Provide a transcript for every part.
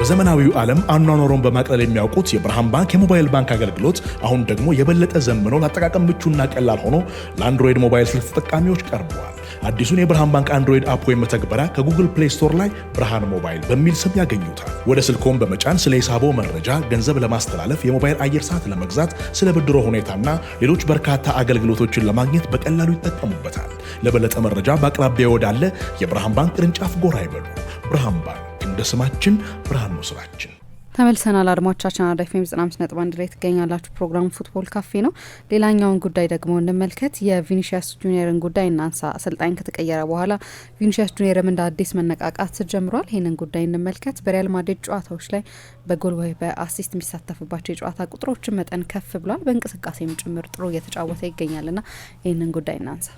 በዘመናዊው ዓለም አኗኗሩን በማቅለል የሚያውቁት የብርሃን ባንክ የሞባይል ባንክ አገልግሎት አሁን ደግሞ የበለጠ ዘምኖ ለአጠቃቀም ምቹና ቀላል ሆኖ ለአንድሮይድ ሞባይል ስልክ ተጠቃሚዎች ቀርቧል። አዲሱን የብርሃን ባንክ አንድሮይድ አፕ ወይም መተግበሪያ ከጉግል ፕሌይ ስቶር ላይ ብርሃን ሞባይል በሚል ስም ያገኙታል። ወደ ስልክዎን በመጫን ስለ ሂሳቦ መረጃ፣ ገንዘብ ለማስተላለፍ፣ የሞባይል አየር ሰዓት ለመግዛት፣ ስለ ብድሮ ሁኔታና ሌሎች በርካታ አገልግሎቶችን ለማግኘት በቀላሉ ይጠቀሙበታል። ለበለጠ መረጃ በአቅራቢያ ወዳለ የብርሃን ባንክ ቅርንጫፍ ጎራ ይበሉ። ብርሃን ባንክ እንደ ስማችን ብርሃን ነው ስራችን። ተመልሰናል አድማጮቻችን። አራዳ ኤፍ ኤም 95.1 ላይ ትገኛላችሁ። ፕሮግራሙ ፉትቦል ካፌ ነው። ሌላኛውን ጉዳይ ደግሞ እንመልከት። የቪኒሺየስ ጁኒየርን ጉዳይ እናንሳ። አሰልጣኝ ከተቀየረ በኋላ ቪኒሺየስ ጁኒየርም እንደ አዲስ መነቃቃት ጀምሯል። ይህንን ጉዳይ እንመልከት። በሪያል ማድሪድ ጨዋታዎች ላይ በጎል ወይ በአሲስት የሚሳተፍባቸው የጨዋታ ቁጥሮችን መጠን ከፍ ብሏል። በእንቅስቃሴም ጭምር ጥሩ እየተጫወተ ይገኛልና ይህንን ጉዳይ እናንሳ።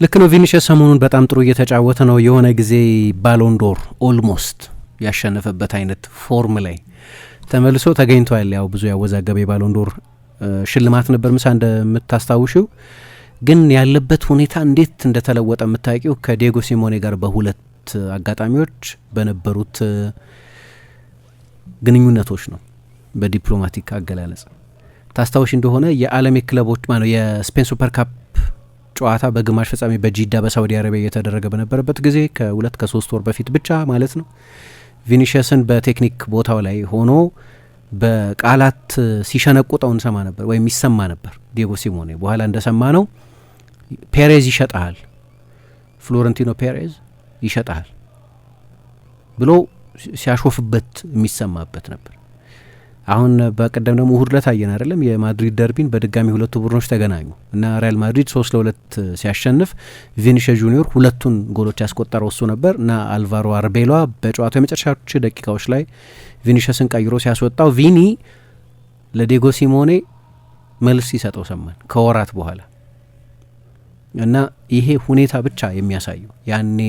ልክ ነው። ቪኒሺየስ ሰሞኑን በጣም ጥሩ እየተጫወተ ነው። የሆነ ጊዜ ባሎንዶር ኦልሞስት ያሸነፈበት አይነት ፎርም ላይ ተመልሶ ተገኝቷል። ያው ብዙ ያወዛገበ የባሎንዶር ሽልማት ነበር ምሳ እንደምታስታውሽው። ግን ያለበት ሁኔታ እንዴት እንደተለወጠ የምታውቂው ከዲየጎ ሲሞኔ ጋር በሁለት አጋጣሚዎች በነበሩት ግንኙነቶች ነው። በዲፕሎማቲክ አገላለጽ ታስታውሽ እንደሆነ የዓለም የክለቦች ማለት የስፔን ሱፐር ካፕ ጨዋታ በግማሽ ፍጻሜ በጂዳ በሳውዲ አረቢያ እየተደረገ በነበረበት ጊዜ ከ2-3 ወር በፊት ብቻ ማለት ነው ቪኒሺየስን በቴክኒክ ቦታው ላይ ሆኖ በቃላት ሲሸነቁጠው እንሰማ ነበር ወይም ይሰማ ነበር ዲየጎ ሲሞኔ። በኋላ እንደሰማ ነው ፔሬዝ ይሸጣል፣ ፍሎረንቲኖ ፔሬዝ ይሸጣል ብሎ ሲያሾፍበት የሚሰማበት ነበር። አሁን በቀደም ደግሞ እሁድ ዕለት አየን አይደለም የማድሪድ ደርቢን በድጋሚ ሁለቱ ቡድኖች ተገናኙ እና ሪያል ማድሪድ 3-2 ሲያሸንፍ ቪኒሺየስ ጁኒየር ሁለቱን ጎሎች ያስቆጠረው እሱ ነበር እና አልቫሮ አርቤሏ በጨዋታው የመጨረሻዎች ደቂቃዎች ላይ ቪኒሺየስን ቀይሮ ሲያስወጣው ቪኒ ለዲየጎ ሲሞኔ መልስ ሲሰጠው ሰማን ከወራት በኋላ እና ይሄ ሁኔታ ብቻ የሚያሳየው ያኔ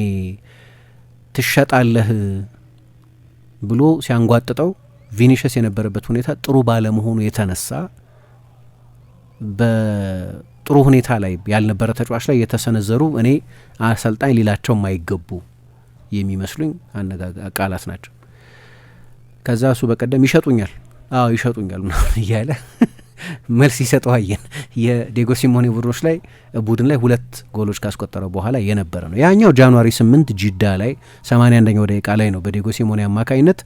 ትሸጣለህ ብሎ ሲያንጓጥጠው ቪኒሺየስ የነበረበት ሁኔታ ጥሩ ባለመሆኑ የተነሳ በጥሩ ሁኔታ ላይ ያልነበረ ተጫዋች ላይ የተሰነዘሩ እኔ አሰልጣኝ ሊላቸው የማይገቡ የሚመስሉኝ ቃላት ናቸው። ከዛ እሱ በቀደም ይሸጡኛል እያለ መልስ ይሰጠው አየን። የዲየጎ ሲሞኔ ቡድን ላይ 2 ጎሎች ካስቆጠረ በኋላ የነበረ ነው። ያኛው ጃንዋሪ 8 ጂዳ ላይ 81ኛው ደቂቃ ላይ ነው በዲየጎ ሲሞኔ አማካኝነት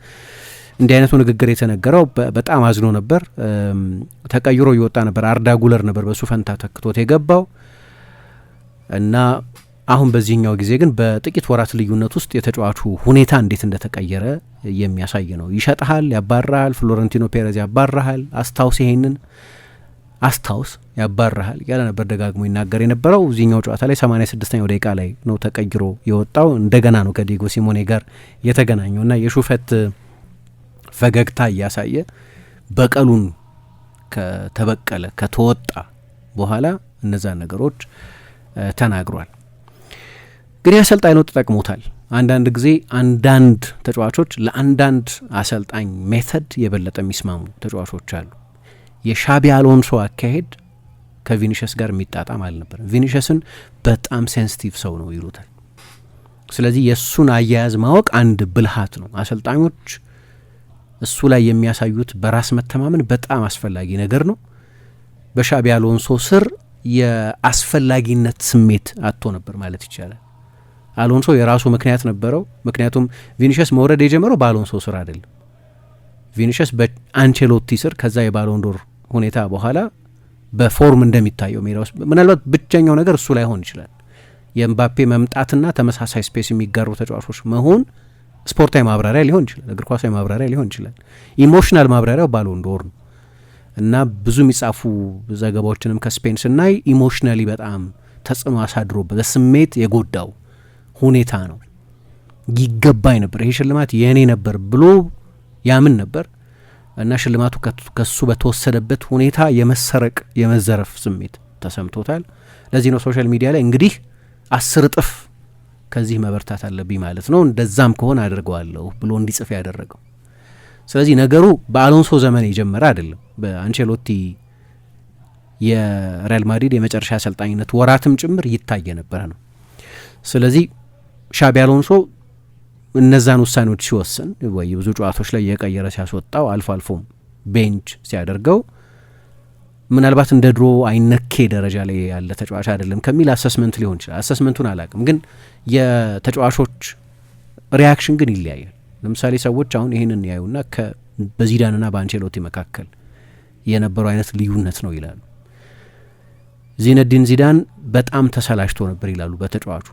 እንዲህ አይነቱ ንግግር የተነገረው። በጣም አዝኖ ነበር። ተቀይሮ እየወጣ ነበር። አርዳ ጉለር ነበር በሱ ፈንታ ተክቶት የገባው እና አሁን በዚህኛው ጊዜ ግን በጥቂት ወራት ልዩነት ውስጥ የተጫዋቹ ሁኔታ እንዴት እንደተቀየረ የሚያሳይ ነው። ይሸጥሃል፣ ያባራሃል፣ ፍሎረንቲኖ ፔሬዝ ያባራሃል፣ ይሄንን አስታውስ ያባራሃል ያለ ነበር ደጋግሞ ይናገር የነበረው። እዚህኛው ጨዋታ ላይ 86ኛው ደቂቃ ላይ ነው ተቀይሮ የወጣው። እንደገና ነው ከዲየጎ ሲሞኔ ጋር የተገናኘው እና የሹፈት ፈገግታ እያሳየ በቀሉን ከተበቀለ ከተወጣ በኋላ እነዛን ነገሮች ተናግሯል። ግን አሰልጣኝ ነው ተጠቅሞታል። አንዳንድ ጊዜ አንዳንድ ተጫዋቾች ለአንዳንድ አሰልጣኝ ሜተድ የበለጠ የሚስማሙ ተጫዋቾች አሉ። የሻቢ አሎንሶ አካሄድ ከቪኒሺየስ ጋር የሚጣጣም አልነበረም። ቪኒሺየስን በጣም ሴንሲቲቭ ሰው ነው ይሉታል። ስለዚህ የእሱን አያያዝ ማወቅ አንድ ብልሃት ነው። አሰልጣኞች እሱ ላይ የሚያሳዩት በራስ መተማመን በጣም አስፈላጊ ነገር ነው። በሻቢ አሎንሶ ስር የአስፈላጊነት ስሜት አጥቶ ነበር ማለት ይቻላል። አሎንሶ የራሱ ምክንያት ነበረው። ምክንያቱም ቪኒሺየስ መውረድ የጀመረው በአሎንሶ ስር አይደለም። ቪኒሺየስ በአንቸሎቲ ስር ከዛ የባሎንዶር ሁኔታ በኋላ በፎርም እንደሚታየው ሜዳ ውስጥ ምናልባት ብቸኛው ነገር እሱ ላይሆን ይችላል። የኤምባፔ መምጣትና ተመሳሳይ ስፔስ የሚጋሩ ተጫዋቾች መሆን ስፖርታዊ ማብራሪያ ሊሆን ይችላል፣ እግር ኳሳዊ ማብራሪያ ሊሆን ይችላል። ኢሞሽናል ማብራሪያው ባሎንዶር ነው እና ብዙ የሚጻፉ ዘገባዎችንም ከስፔን ስናይ ኢሞሽናሊ በጣም ተጽዕኖ አሳድሮበት በስሜት የጎዳው ሁኔታ ነው። ይገባኝ ነበር፣ ይሄ ሽልማት የእኔ ነበር ብሎ ያምን ነበር እና ሽልማቱ ከሱ በተወሰደበት ሁኔታ የመሰረቅ የመዘረፍ ስሜት ተሰምቶታል። ለዚህ ነው ሶሻል ሚዲያ ላይ እንግዲህ 10 እጥፍ ከዚህ መበርታት አለብኝ ማለት ነው፣ እንደዛም ከሆነ አድርገዋለሁ ብሎ እንዲጽፍ ያደረገው። ስለዚህ ነገሩ በአሎንሶ ዘመን የጀመረ አይደለም። በአንቸሎቲ የሪያል ማድሪድ የመጨረሻ አሰልጣኝነት ወራትም ጭምር ይታይ የነበረ ነው። ስለዚህ ሻቢ አሎንሶ እነዛን ውሳኔዎች ሲወስን ወይ ብዙ ጨዋታዎች ላይ የቀየረ ሲያስወጣው አልፎ አልፎም ቤንች ሲያደርገው ምናልባት እንደ ድሮ አይነኬ ደረጃ ላይ ያለ ተጫዋች አይደለም ከሚል አሰስመንት ሊሆን ይችላል። አሰስመንቱን አላቅም፣ ግን የተጫዋቾች ሪያክሽን ግን ይለያያል። ለምሳሌ ሰዎች አሁን ይህንን ያዩና በዚዳንና በአንቼሎቲ መካከል የነበረው አይነት ልዩነት ነው ይላሉ። ዚነዲን ዚዳን በጣም ተሰላችቶ ነበር ይላሉ በተጫዋቹ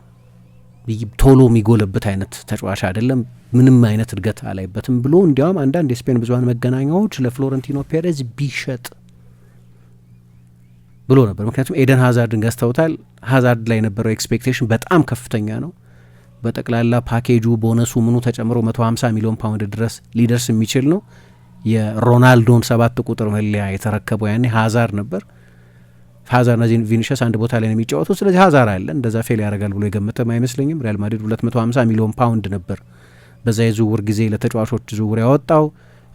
ቶሎ የሚጎለበት አይነት ተጫዋች አይደለም፣ ምንም አይነት እድገት አላይበትም ብሎ እንዲያውም አንዳንድ የስፔን ብዙሀን መገናኛዎች ለፍሎረንቲኖ ፔሬዝ ቢሸጥ ብሎ ነበር። ምክንያቱም ኤደን ሀዛርድን ገዝተውታል። ሀዛርድ ላይ የነበረው ኤክስፔክቴሽን በጣም ከፍተኛ ነው። በጠቅላላ ፓኬጁ ቦነሱ ምኑ ተጨምሮ 150 ሚሊዮን ፓውንድ ድረስ ሊደርስ የሚችል ነው። የሮናልዶን 7 ቁጥር መለያ የተረከበው ያኔ ሀዛርድ ነበር። ሀዛርና ቪኒሽስ አንድ ቦታ ላይ ነው የሚጫወቱት። ስለዚህ ሀዛር አለ እንደዛ ፌል ያደርጋል ብሎ የገመተም አይመስለኝም። ሪያል ማድሪድ 250 ሚሊዮን ፓውንድ ነበር በዛ የዝውውር ጊዜ ለተጫዋቾች ዝውውር ያወጣው።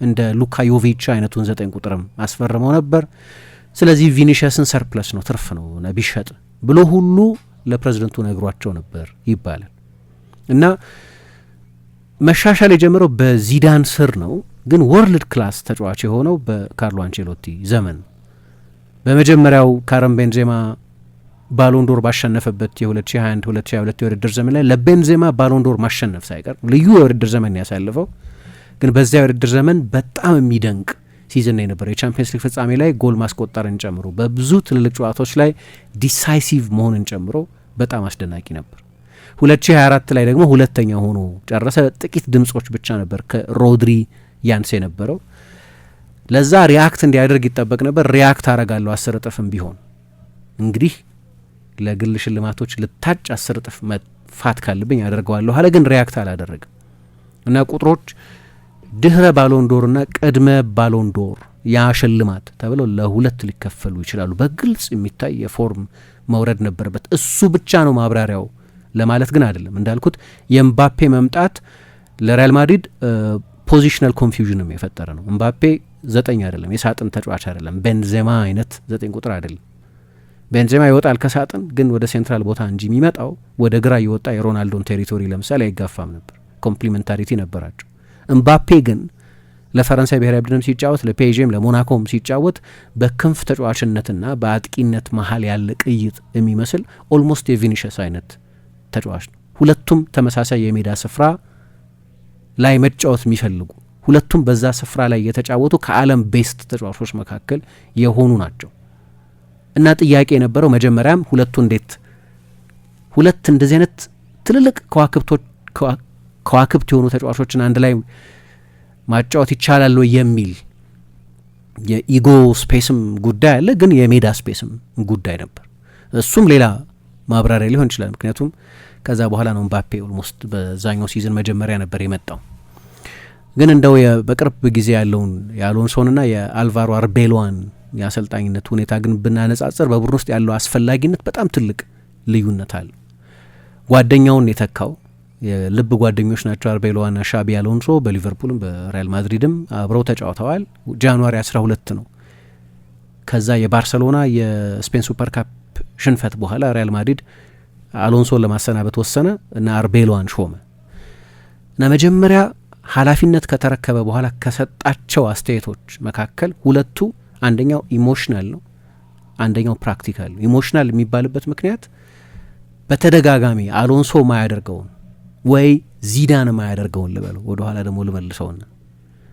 እንደ ሉካ ዮቪች አይነቱን 9 ቁጥርም አስፈርመው ነበር። ስለዚህ ቪኒሽስን ሰርፕለስ ነው ትርፍ ነው ቢሸጥ ብሎ ሁሉ ለፕሬዝደንቱ ነግሯቸው ነበር ይባላል። እና መሻሻል የጀመረው በዚዳን ስር ነው፣ ግን ወርልድ ክላስ ተጫዋች የሆነው በካርሎ አንቼሎቲ ዘመን በመጀመሪያው ካረም ቤንዜማ ባሎንዶር ባሸነፈበት የ2021-2022 የውድድር ዘመን ላይ ለቤንዜማ ባሎንዶር ማሸነፍ ሳይቀር ልዩ የውድድር ዘመን ያሳልፈው። ግን በዚያ የውድድር ዘመን በጣም የሚደንቅ ሲዝን ነው የነበረው። የቻምፒየንስ ሊግ ፍጻሜ ላይ ጎል ማስቆጠርን ጨምሮ በብዙ ትልልቅ ጨዋታዎች ላይ ዲሳይሲቭ መሆንን ጨምሮ በጣም አስደናቂ ነበር። 2024 ላይ ደግሞ ሁለተኛ ሆኖ ጨረሰ። ጥቂት ድምጾች ብቻ ነበር ከሮድሪ ያንስ የነበረው። ለዛ ሪያክት እንዲያደርግ ይጠበቅ ነበር። ሪያክት አረጋለሁ 10 እጥፍም ቢሆን እንግዲህ ለግል ሽልማቶች ልታጭ 10 እጥፍ መፋት ካለብኝ አደርገዋለሁ አለ። ግን ሪያክት አላደረግም እና ቁጥሮች ድህረ ባሎንዶርና ቅድመ ባሎንዶር ያ ሽልማት ተብለው ለሁለት ሊከፈሉ ይችላሉ። በግልጽ የሚታይ የፎርም መውረድ ነበረበት። እሱ ብቻ ነው ማብራሪያው ለማለት ግን አይደለም። እንዳልኩት የኤምባፔ መምጣት ለሪያል ማድሪድ ፖዚሽናል ኮንፊውዥንም የፈጠረ ነው። ኤምባፔ 9 አይደለም፣ የሳጥን ተጫዋች አይደለም፣ ቤንዜማ አይነት 9 ቁጥር አይደለም። ቤንዜማ ይወጣል ከሳጥን ግን ወደ ሴንትራል ቦታ እንጂ የሚመጣው ወደ ግራ የወጣ የሮናልዶን ቴሪቶሪ ለምሳሌ አይጋፋም ነበር። ኮምፕሊመንታሪቲ ነበራቸው። ኤምባፔ ግን ለፈረንሳይ ብሔራዊ ቡድንም ሲጫወት ለፔዥም ለሞናኮም ሲጫወት በክንፍ ተጫዋችነትና በአጥቂነት መሀል ያለ ቅይጥ የሚመስል ኦልሞስት የቪኒሽስ አይነት ተጫዋች ነው። ሁለቱም ተመሳሳይ የሜዳ ስፍራ ላይ መጫወት የሚፈልጉ ሁለቱም በዛ ስፍራ ላይ የተጫወቱ ከዓለም ቤስት ተጫዋቾች መካከል የሆኑ ናቸው እና ጥያቄ የነበረው መጀመሪያም ሁለት እንደዚህ አይነት ትልልቅ ከዋክብት የሆኑ ተጫዋቾችን አንድ ላይ ማጫወት ይቻላል የሚል የኢጎ ስፔስም ጉዳይ አለ፣ ግን የሜዳ ስፔስም ጉዳይ ነበር። እሱም ሌላ ማብራሪያ ሊሆን ይችላል። ምክንያቱም ከዛ በኋላ ነው ኤምባፔ ኦልሞስት በዛኛው ሲዝን መጀመሪያ ነበር የመጣው። ግን እንደው በቅርብ ጊዜ ያለውን የአሎንሶንና የአልቫሮ አርቤሎዋን የአሰልጣኝነት ሁኔታ ግን ብናነጻጽር በቡድን ውስጥ ያለው አስፈላጊነት በጣም ትልቅ ልዩነት አለ። ጓደኛውን የተካው የልብ ጓደኞች ናቸው አርቤሎዋና ሻቢ አሎንሶ። በሊቨርፑልም በሪያል ማድሪድም አብረው ተጫውተዋል። ጃንዋሪ 12 ነው ከዛ የባርሰሎና የስፔን ሱፐር ካፕ ሽንፈት በኋላ ሪያል ማድሪድ አሎንሶን ለማሰናበት ወሰነ እና አርቤሎዋን ሾመ እና መጀመሪያ ኃላፊነት ከተረከበ በኋላ ከሰጣቸው አስተያየቶች መካከል ሁለቱ አንደኛው ኢሞሽናል ነው፣ አንደኛው ፕራክቲካል ነው። ኢሞሽናል የሚባልበት ምክንያት በተደጋጋሚ አሎንሶ ማያደርገውን ወይ ዚዳን ማያደርገውን ልበለው ወደ ኋላ ደግሞ ልመልሰውና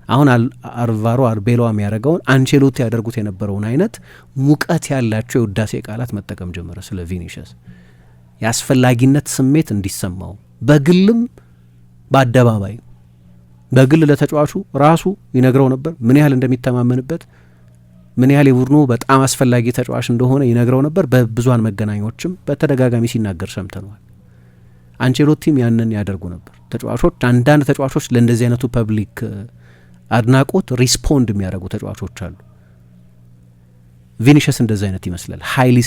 አሁን አልቫሮ አርቤሎዋ የሚያደርገውን አንቼሎቲ ያደርጉት የነበረውን አይነት ሙቀት ያላቸው የውዳሴ ቃላት መጠቀም ጀመረ። ስለ ቪኒሽስ የአስፈላጊነት ስሜት እንዲሰማው በግልም በአደባባይ በግል ለተጫዋቹ ራሱ ይነግረው ነበር። ምን ያህል እንደሚተማመንበት፣ ምን ያህል የቡድኑ በጣም አስፈላጊ ተጫዋች እንደሆነ ይነግረው ነበር። በብዙሃን መገናኛዎችም በተደጋጋሚ ሲናገር ሰምተነዋል። አንቼሎቲም ያንን ያደርጉ ነበር። ተጫዋቾች አንዳንድ ተጫዋቾች ለእንደዚህ አይነቱ ፐብሊክ አድናቆት ሪስፖንድ የሚያደርጉ ተጫዋቾች አሉ። ቪኒሽስ እንደዚህ አይነት ይመስላል። ሃይሊ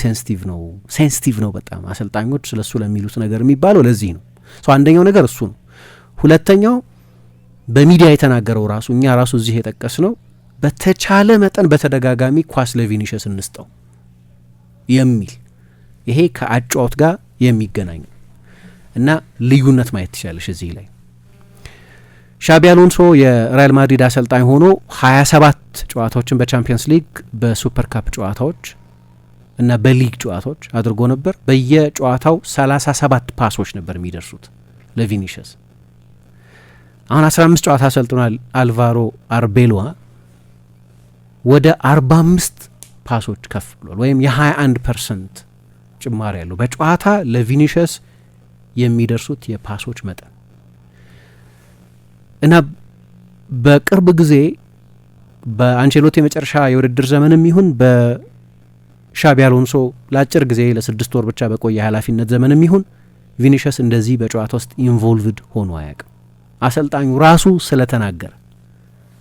ሴንሲቲቭ ነው በጣም አሰልጣኞች ስለሱ ለሚሉት ነገር የሚባለው ለዚህ ነው። አንደኛው ነገር እሱ ነው። ሁለተኛው በሚዲያ የተናገረው ራሱ እኛ ራሱ እዚህ የጠቀስ ነው በተቻለ መጠን በተደጋጋሚ ኳስ ለቪኒሽስ እንስጠው የሚል ይሄ ከአጫወት ጋር የሚገናኝ እና ልዩነት ማየት ትችላለሽ እዚህ ላይ። ሻቢ አሎንሶ የሪያል ማድሪድ አሰልጣኝ ሆኖ 27 ጨዋታዎችን በቻምፒየንስ ሊግ በሱፐር ካፕ ጨዋታዎች እና በሊግ ጨዋታዎች አድርጎ ነበር። በየጨዋታው 37 ፓሶች ነበር የሚደርሱት ለቪኒሽስ። አሁን 15 ጨዋታ አሰልጥኗል አልቫሮ አርቤሎዋ፣ ወደ 45 ፓሶች ከፍ ብሏል፣ ወይም የ21% ጭማሪ ያለው በጨዋታ ለቪኒሽስ የሚደርሱት የፓሶች መጠን እና በቅርብ ጊዜ በአንቸሎቲ የመጨረሻ የውድድር ዘመንም ይሁን በሻቢ አሎንሶ ለአጭር ጊዜ ለ6 ወር ብቻ በቆየ ኃላፊነት ዘመንም ይሁን ቪኒሽስ እንደዚህ በጨዋታ ውስጥ ኢንቮልቭድ ሆኖ አያውቅም። አሰልጣኙ ራሱ ስለተናገረ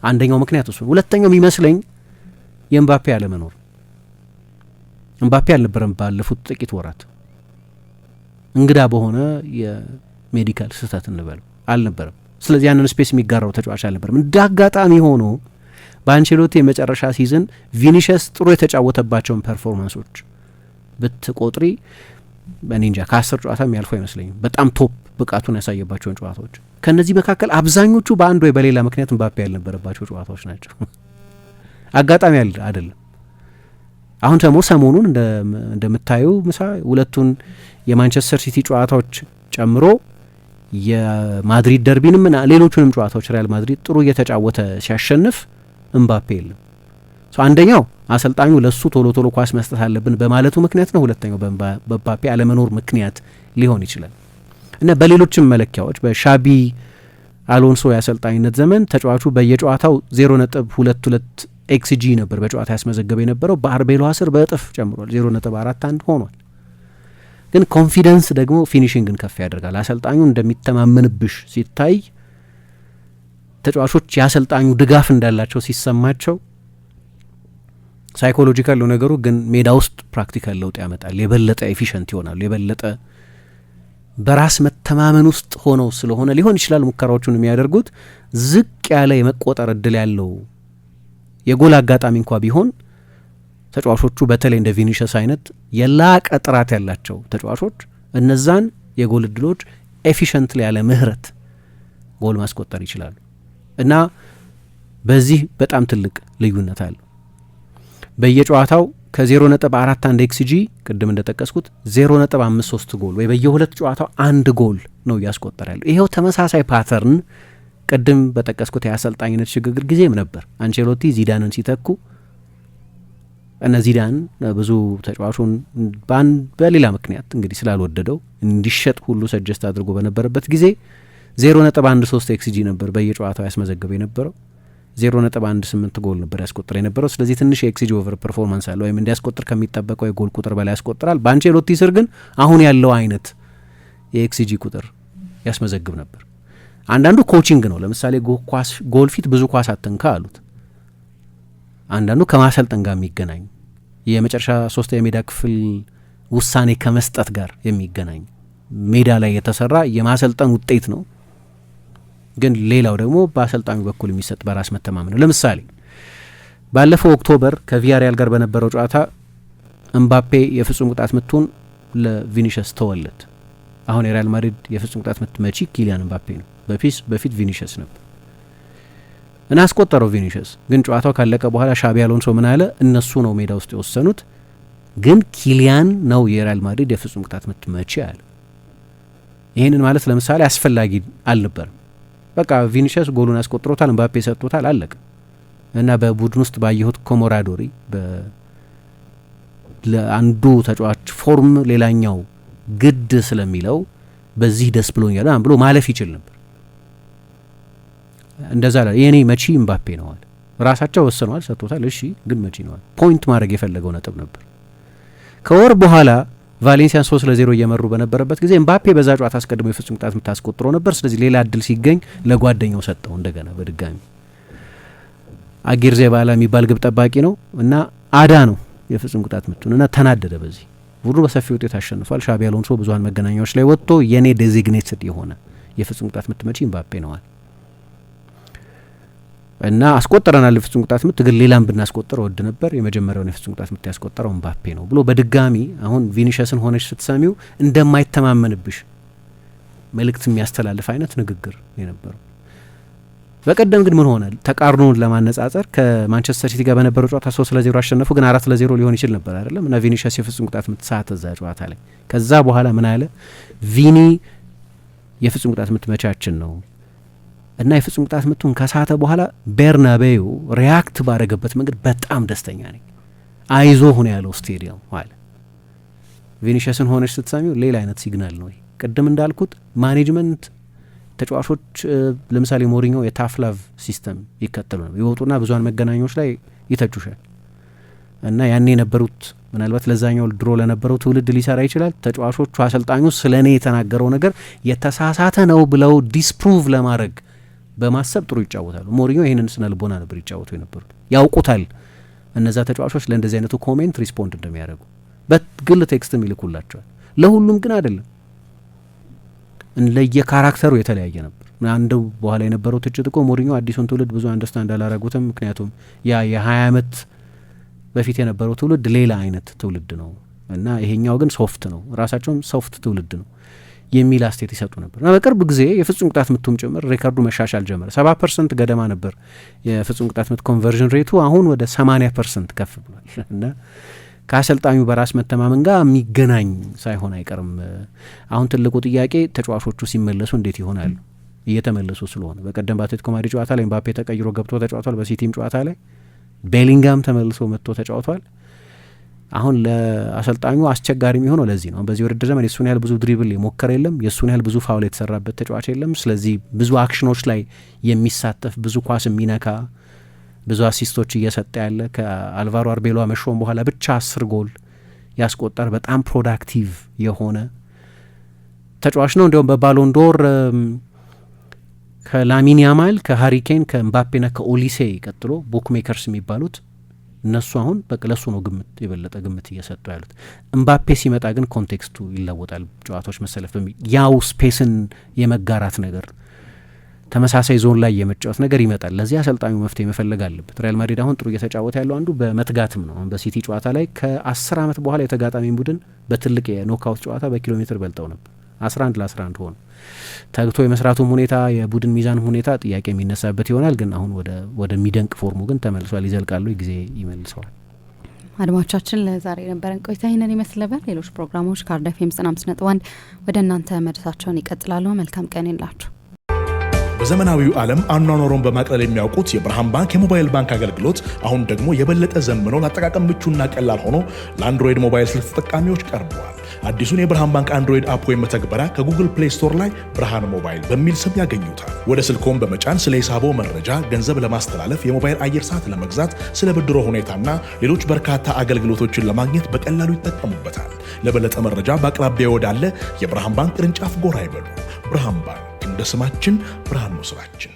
አንደኛው ምክንያት እሱ ነው። ሁለተኛው የሚመስለኝ የኤምባፔ አለመኖር። ኤምባፔ አልነበረም ባለፉት ጥቂት ወራት፣ እንግዳ በሆነ የሜዲካል ስህተት እንበለው አልነበረም። ስለዚህ ያንን ስፔስ የሚጋራው ተጫዋች አልነበረም። እንደ አጋጣሚ ሆኖ በአንቸሎቲ የመጨረሻ ሲዝን ቪኒሽስ ጥሩ የተጫወተባቸውን ፐርፎርማንሶች ብትቆጥሪ እኔ እንጃ ከ10 ጨዋታ የሚያልፉ አይመስለኝም። በጣም ቶፕ ብቃቱን ያሳየባቸውን ጨዋታዎች ከነዚህ መካከል አብዛኞቹ በአንድ ወይ በሌላ ምክንያት ኤምባፔ ያልነበረባቸው ጨዋታዎች ናቸው። አጋጣሚ አይደለም። አሁን ደግሞ ሰሞኑን እንደምታዩ ሁለቱን የማንቸስተር ሲቲ ጨዋታዎች ጨምሮ የማድሪድ ደርቢንም እና ሌሎቹንም ጨዋታዎች ሪያል ማድሪድ ጥሩ እየተጫወተ ሲያሸንፍ ኤምባፔ የለም። አንደኛው አሰልጣኙ ለሱ ቶሎ ቶሎ ኳስ መስጠት አለብን በማለቱ ምክንያት ነው። ሁለተኛው በኤምባፔ አለመኖር ምክንያት ሊሆን ይችላል እና በሌሎችም መለኪያዎች በሻቢ አሎንሶ የአሰልጣኝነት ዘመን ተጫዋቹ በየጨዋታው 0.22 ኤክስጂ ነበር በጨዋታ ያስመዘገበ የነበረው። በአርቤሎዋ ስር በእጥፍ ጨምሯል፣ 0.41 ሆኗል። ግን ኮንፊደንስ ደግሞ ፊኒሽንግን ከፍ ያደርጋል። አሰልጣኙ እንደሚተማመንብሽ ሲታይ ተጫዋቾች የአሰልጣኙ ድጋፍ እንዳላቸው ሲሰማቸው ሳይኮሎጂካል ነው ነገሩ፣ ግን ሜዳ ውስጥ ፕራክቲካል ለውጥ ያመጣል። የበለጠ ኤፊሽንት ይሆናሉ። የበለጠ በራስ መተማመን ውስጥ ሆነው ስለሆነ ሊሆን ይችላል ሙከራዎቹን የሚያደርጉት። ዝቅ ያለ የመቆጠር እድል ያለው የጎል አጋጣሚ እንኳ ቢሆን ተጫዋቾቹ በተለይ እንደ ቪኒሽስ አይነት የላቀ ጥራት ያላቸው ተጫዋቾች እነዛን የጎል እድሎች ኤፊሽንት ያለ ምህረት ጎል ማስቆጠር ይችላሉ እና በዚህ በጣም ትልቅ ልዩነት አለው። በየጨዋታው ከ0.41 ኤክስጂ ቅድም እንደጠቀስኩት 0.53 ጎል ወይ በየሁለት ጨዋታው አንድ ጎል ነው እያስቆጠረ ያለው። ይሄው ተመሳሳይ ፓተርን ቅድም በጠቀስኩት የአሰልጣኝነት ሽግግር ጊዜም ነበር። አንቸሎቲ ዚዳንን ሲተኩ እና ዚዳን ብዙ ተጫዋቹን በሌላ ምክንያት እንግዲህ ስላልወደደው እንዲሸጥ ሁሉ ሰጀስት አድርጎ በነበረበት ጊዜ 0.13 ኤክስጂ ነበር በየጨዋታው ያስመዘገበ የነበረው። 0.18 ጎል ነበር ያስቆጥር የነበረው። ስለዚህ ትንሽ የኤክስጂ ኦቨር ፐርፎርማንስ አለ፣ ወይም እንዲያስቆጥር ከሚጠበቀው የጎል ቁጥር በላይ ያስቆጥራል። በአንቸሎቲ ስር ግን አሁን ያለው አይነት የኤክስጂ ቁጥር ያስመዘግብ ነበር። አንዳንዱ ኮቺንግ ነው። ለምሳሌ ጎል ፊት ብዙ ኳስ አትንካ አሉት። አንዳንዱ ከማሰልጠን ጋር የሚገናኝ የመጨረሻ 3 የሜዳ ክፍል ውሳኔ ከመስጠት ጋር የሚገናኝ ሜዳ ላይ የተሰራ የማሰልጠን ውጤት ነው። ግን ሌላው ደግሞ በአሰልጣኙ በኩል የሚሰጥ በራስ መተማመን ነው። ለምሳሌ ባለፈው ኦክቶበር ከቪያሪያል ጋር በነበረው ጨዋታ ኤምባፔ የፍጹም ቅጣት ምቱን ለቪኒሽስ ተወለት። አሁን የሪያል ማድሪድ የፍጹም ቅጣት ምት መቺ ኪሊያን ኤምባፔ ነው። በፊት ቪኒሽስ ነበር እና አስቆጠረው ቪኒሽስ። ግን ጨዋታው ካለቀ በኋላ ሻቢ አሎንሶ ምን አለ? እነሱ ነው ሜዳ ውስጥ የወሰኑት፣ ግን ኪሊያን ነው የሪያል ማድሪድ የፍጹም ቅጣት ምት መቺ አለ። ይህንን ማለት ለምሳሌ አስፈላጊ አልነበርም። በቃ ቪኒሽስ ጎሉን አስቆጥሮታል፣ ኤምባፔ ሰጥቶታል፣ አለቀ። እና በቡድን ውስጥ ባየሁት ኮሞራዶሪ ለአንዱ ተጫዋች ፎርም ሌላኛው ግድ ስለሚለው በዚህ ደስ ብሎኛል ብሎ ማለፍ ይችል ነበር። እንደዛ ላይ የኔ መቺ ኤምባፔ ነዋል። ራሳቸው ወሰኗል፣ ሰጥቶታል፣ እሺ፣ ግን መቺ ነዋል። ፖይንት ማድረግ የፈለገው ነጥብ ነበር። ከወር በኋላ ቫሌንሲያን 3-0 እየመሩ በነበረበት ጊዜ ኤምባፔ በዛ ጨዋታ አስቀድሞ የፍጹም ቅጣት የምታስቆጥሮ ነበር። ስለዚህ ሌላ እድል ሲገኝ ለጓደኛው ሰጠው እንደገና በድጋሚ። አጊርዜ ባላ የሚባል ግብ ጠባቂ ነው እና አዳ ነው የፍጹም ቅጣት ምቱን እና ተናደደ። በዚህ ቡድኑ በሰፊ ውጤት አሸንፏል። ሻቢ አሎንሶ ብዙሃን መገናኛዎች ላይ ወጥቶ የኔ ዴዚግኔትድ የሆነ የፍጹም ቅጣት ምት መቺ ኤምባፔ ነዋል እና አስቆጠረናል የፍጹም ቅጣት ምት፣ ግን ሌላም ብናስቆጥር ወድ ነበር፣ የመጀመሪያውን የፍጹም ቅጣት ምት ያስቆጠረው ኤምባፔ ነው ብሎ በድጋሚ አሁን ቪኒሽስን ሆነች ስትሰሚው እንደማይተማመንብሽ መልእክት የሚያስተላልፍ አይነት ንግግር የነበረው በቀደም ግን ምን ሆነ? ተቃርኖውን ለማነጻጸር ከማንቸስተር ሲቲ ጋር በነበረው ጨዋታ 3-0 አሸነፉ፣ ግን 4-0 ሊሆን ይችል ነበር አይደለም። እና ቪኒሺየስ የፍጹም ቅጣት ምት ሳተ እዛ ጨዋታ ላይ። ከዛ በኋላ ምን አለ ቪኒ የፍጹም ቅጣት ምት መቻችን ነው እና የፍጹም ቅጣት ምቱን ከሳተ በኋላ ቤርናቤው ሪያክት ባረገበት መንገድ በጣም ደስተኛ ነኝ፣ አይዞ ሆነ ያለው ስቴዲየም አለ። ቪኒሺየስን ሆነች ስትሰሚው ሌላ አይነት ሲግናል ነው። ቅድም እንዳልኩት ማኔጅመንት ተጫዋቾች ለምሳሌ ሞሪኞ የታፍ ላቭ ሲስተም ይከተሉ ነው። ይወጡና ብዙሃን መገናኛዎች ላይ ይተቹሻል እና ያኔ የነበሩት ምናልባት ለዛኛው ድሮ ለነበረው ትውልድ ሊሰራ ይችላል። ተጫዋቾቹ አሰልጣኙ ስለ እኔ የተናገረው ነገር የተሳሳተ ነው ብለው ዲስፕሩቭ ለማድረግ በማሰብ ጥሩ ይጫወታሉ። ሞሪኞ ይህንን ስነ ልቦና ነበር ይጫወቱ የነበሩት። ያውቁታል እነዛ ተጫዋቾች ለእንደዚህ አይነቱ ኮሜንት ሪስፖንድ እንደሚያደርጉ። በግል ቴክስትም ይልኩላቸዋል። ለሁሉም ግን አይደለም፣ ለየካራክተሩ የተለያየ ነበር። አንዱ በኋላ የነበረው ትችት እኮ ሞሪኞ አዲሱን ትውልድ ብዙ አንደርስታንድ አላረጉትም፣ ምክንያቱም ያ የ20 ዓመት በፊት የነበረው ትውልድ ሌላ አይነት ትውልድ ነው እና ይሄኛው ግን ሶፍት ነው፣ ራሳቸውም ሶፍት ትውልድ ነው የሚል አስተያየት ይሰጡ ነበር። እና በቅርብ ጊዜ የፍጹም ቅጣት ምቱም ጭምር ሪካርዱ መሻሻል ጀመረ። 70% ገደማ ነበር የፍጹም ቅጣት ምት ኮንቨርዥን ሬቱ፣ አሁን ወደ 80% ከፍ ብሏል እና ከአሰልጣኙ በራስ መተማመን ጋር የሚገናኝ ሳይሆን አይቀርም። አሁን ትልቁ ጥያቄ ተጫዋቾቹ ሲመለሱ እንዴት ይሆናሉ? እየተመለሱ ስለሆነ በቀደም በአትሌቲኮ ማድሪድ ጨዋታ ላይ ምባፔ ተቀይሮ ገብቶ ተጫውቷል። በሲቲም ጨዋታ ላይ ቤሊንጋም ተመልሶ መጥቶ ተጫውቷል። አሁን ለአሰልጣኙ አስቸጋሪ የሚሆነው ለዚህ ነው። በዚህ ውድድር ዘመን የሱን ያህል ብዙ ድሪብል የሞከረ የለም፣ የሱን ያህል ብዙ ፋውል የተሰራበት ተጫዋች የለም። ስለዚህ ብዙ አክሽኖች ላይ የሚሳተፍ ብዙ ኳስ የሚነካ ብዙ አሲስቶች እየሰጠ ያለ ከአልቫሮ አርቤሎ መሾም በኋላ ብቻ 10 ጎል ያስቆጠር በጣም ፕሮዳክቲቭ የሆነ ተጫዋች ነው። እንዲሁም በባሎንዶር ከላሚን ያማል ከሃሪኬን ከኤምባፔና ከኦሊሴ ቀጥሎ ቡክ ሜከርስ የሚባሉት እነሱ አሁን በቅለሱ ነው ግምት የበለጠ ግምት እየሰጡ ያሉት። ኤምባፔ ሲመጣ ግን ኮንቴክስቱ ይለወጣል። ጨዋታዎች መሰለፍ ያው ስፔስን የመጋራት ነገር ተመሳሳይ ዞን ላይ የመጫወት ነገር ይመጣል። ለዚህ አሰልጣኙ መፍትሄ መፈለግ አለበት። ሪያል ማድሪድ አሁን ጥሩ እየተጫወተ ያለው አንዱ በመትጋትም ነው። በሲቲ ጨዋታ ላይ ከ10 ዓመት በኋላ የተጋጣሚ ቡድን በትልቅ የኖክአውት ጨዋታ በኪሎ ሜትር በልጠው ነበር። 11-11 ሆኑ። ተግቶ የመስራቱም ሁኔታ የቡድን ሚዛንም ሁኔታ ጥያቄ የሚነሳበት ይሆናል። ግን አሁን ወደሚደንቅ ፎርሙ ግን ተመልሷል። ይዘልቃሉ፣ ጊዜ ይመልሰዋል። አድማጮቻችን ለዛሬ የነበረን ቆይታ ይህንን ይመስል ነበር። ሌሎች ፕሮግራሞች ካርድ ኤፍኤም 95.1 ወደ እናንተ መድረሳቸውን ይቀጥላሉ። መልካም ቀን ይላችሁ። በዘመናዊው ዓለም አኗኗሩን በማቅለል የሚያውቁት የብርሃን ባንክ የሞባይል ባንክ አገልግሎት አሁን ደግሞ የበለጠ ዘምኖ ለአጠቃቀም ምቹና ቀላል ሆኖ ለአንድሮይድ ሞባይል ስልክ ተጠቃሚዎች ቀርበዋል። አዲሱን የብርሃን ባንክ አንድሮይድ አፕ ወይም መተግበሪያ ከጉግል ፕሌይ ስቶር ላይ ብርሃን ሞባይል በሚል ስም ያገኙታል። ወደ ስልክዎን በመጫን ስለ ሂሳቦ መረጃ፣ ገንዘብ ለማስተላለፍ፣ የሞባይል አየር ሰዓት ለመግዛት፣ ስለ ብድሮ ሁኔታና ሌሎች በርካታ አገልግሎቶችን ለማግኘት በቀላሉ ይጠቀሙበታል። ለበለጠ መረጃ በአቅራቢያ ወዳለ የብርሃን ባንክ ቅርንጫፍ ጎራ ይበሉ። ብርሃን ባንክ እንደ ስማችን ብርሃን ነው ስራችን።